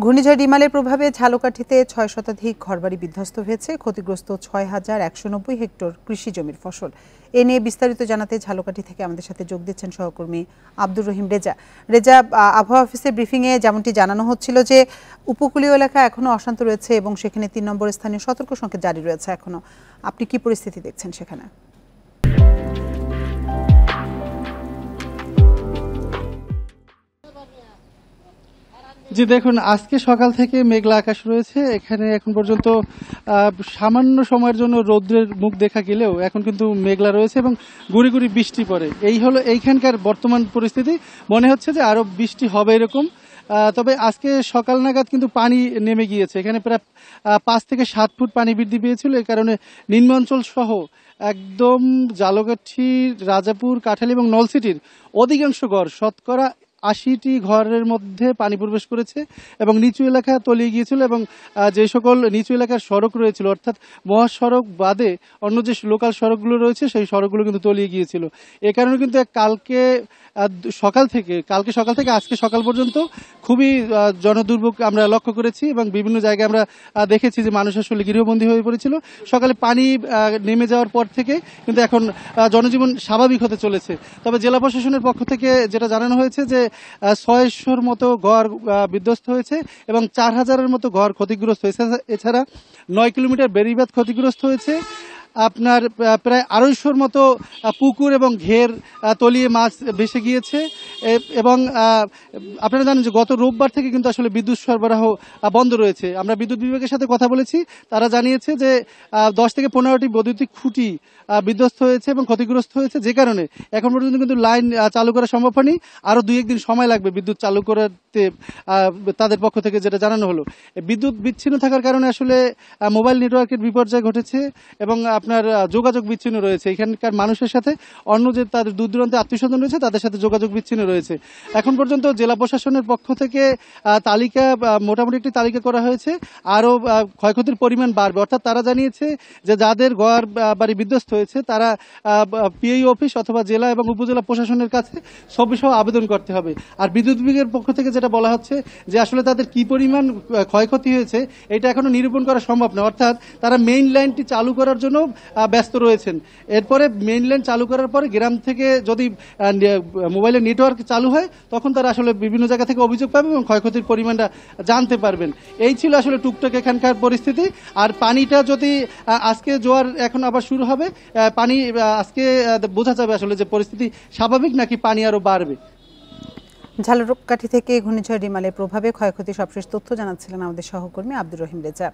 ঘূর্ণিঝড় রিমালের প্রভাবে ঝালকাঠিতে ৬ শতাধিক ঘরবাড়ি বিধ্বস্ত হয়েছে। ক্ষতিগ্রস্ত ৬,১৯০ হেক্টর কৃষি জমির ফসল। এ নিয়ে বিস্তারিত জানাতে ঝালকাঠি থেকে আমাদের সাথে যোগ দিচ্ছেন সহকর্মী আব্দুর রহিম রেজা। রেজা, আবহাওয়া অফিসের ব্রিফিংয়ে যেমনটি জানানো হচ্ছিল যে উপকূলীয় এলাকা এখনো অশান্ত রয়েছে এবং সেখানে ৩ নম্বর স্থানীয় সতর্ক সংকেত জারি রয়েছে এখনো। আপনি কি পরিস্থিতি দেখছেন সেখানে? জি দেখুন, আজকে সকাল থেকে মেঘলা আকাশ রয়েছে। এখানে এখন পর্যন্ত সামান্য সময়ের জন্য রৌদ্রের মুখ দেখা গেলেও এখন কিন্তু মেঘলা রয়েছে এবং গুড়ি গুড়ি বৃষ্টি পড়ে। এই হলো এইখানকার বর্তমান পরিস্থিতি। মনে হচ্ছে যে আরো বৃষ্টি হবে এরকম। তবে আজকে সকাল নাগাদ কিন্তু পানি নেমে গিয়েছে। এখানে প্রায় 5 থেকে 7 ফুট পানি বৃদ্ধি পেয়েছিল। এই কারণে নিম্নাঞ্চল সহ একদম ঝালকাঠি, রাজাপুর, কাঁঠালী এবং নলছিটির অধিকাংশ ঘর, শতকরা 80টি ঘরের মধ্যে পানি প্রবেশ করেছে এবং নিচু এলাকা তলিয়ে গিয়েছিল এবং যে সকল নিচু এলাকার সড়ক রয়েছিল, অর্থাৎ মহাসড়ক বাদে অন্য যে লোকাল সড়কগুলো রয়েছে সেই সড়কগুলো কিন্তু তলিয়ে গিয়েছিল। এ কারণে কিন্তু কালকে সকাল থেকে আজকে সকাল পর্যন্ত খুবই জনদুর্ভোগ আমরা লক্ষ্য করেছি এবং বিভিন্ন জায়গায় আমরা দেখেছি যে মানুষ আসলে গৃহবন্দী হয়ে পড়েছিল। সকালে পানি নেমে যাওয়ার পর থেকে কিন্তু এখন জনজীবন স্বাভাবিক হতে চলেছে। তবে জেলা প্রশাসনের পক্ষ থেকে যেটা জানানো হয়েছে যে 600-র মতো ঘর বিধ্বস্ত হয়েছে এবং 4000-এর মতো ঘর ক্ষতিগ্রস্ত হয়েছে। এছাড়া 9 কিলোমিটার বেড়িবাঁধ ক্ষতিগ্রস্ত হয়েছে। আপনার প্রায় 250-র মতো পুকুর এবং ঘের তলিয়ে মাছ ভেসে গিয়েছে এবং আপনারা জানেন যে গত রোববার থেকে কিন্তু আসলে বিদ্যুৎ সরবরাহ বন্ধ রয়েছে। আমরা বিদ্যুৎ বিভাগের সাথে কথা বলেছি, তারা জানিয়েছে যে 10 থেকে 15টি বৈদ্যুতিক খুঁটি বিধ্বস্ত হয়েছে এবং ক্ষতিগ্রস্ত হয়েছে, যে কারণে এখন পর্যন্ত কিন্তু লাইন চালু করা সম্ভব হয়নি। আরও 2-1 দিন সময় লাগবে বিদ্যুৎ চালু করতে, তাদের পক্ষ থেকে যেটা জানানো হলো। বিদ্যুৎ বিচ্ছিন্ন থাকার কারণে আসলে মোবাইল নেটওয়ার্কের বিপর্যয় ঘটেছে এবং আপনার যোগাযোগ বিচ্ছিন্ন রয়েছে। এখানকার মানুষের সাথে অন্য যে তাদের দূর দূরান্তে আত্মীয়স্বজন রয়েছে তাদের সাথে যোগাযোগ বিচ্ছিন্ন রয়েছে। এখন পর্যন্ত জেলা প্রশাসনের পক্ষ থেকে মোটামুটি একটি তালিকা করা হয়েছে। আরও ক্ষয়ক্ষতির পরিমাণ বাড়বে, অর্থাৎ তারা জানিয়েছে যে যাদের ঘর বাড়ি বিধ্বস্ত হয়েছে তারা পিএই অফিস অথবা জেলা এবং উপজেলা প্রশাসনের কাছে সবিসহ আবেদন করতে হবে। আর বিদ্যুৎ বিভাগের পক্ষ থেকে যেটা বলা হচ্ছে যে আসলে তাদের কি পরিমাণ ক্ষয়ক্ষতি হয়েছে এটা এখনো নিরূপণ করা সম্ভব না, অর্থাৎ তারা মেইন লাইনটি চালু করার জন্য ব্যস্ত রয়েছেন। এরপরে মেইন লাইন চালু করার পরে গ্রাম থেকে যদি মোবাইলের নেটওয়ার্ক চালু হয় তখন তারা আসলে বিভিন্ন জায়গা থেকে অভিযোগ পাবে এবং ক্ষয়ক্ষতির পরিমাণটা জানতে পারবেন। এই ছিল আসলে টুকটাক এখানকার পরিস্থিতি। আর পানিটা যদি আজকে জোয়ার এখন আবার শুরু হবে, পানি আজকে বোঝা যাবে আসলে যে পরিস্থিতি স্বাভাবিক নাকি পানি আরো বাড়বে। ঝালকাঠি থেকে ঘূর্ণিঝড় রিমালের প্রভাবে ক্ষয়ক্ষতি সবশেষ তথ্য জানাচ্ছিলেন আমাদের সহকর্মী আব্দুর রহিম রেজা।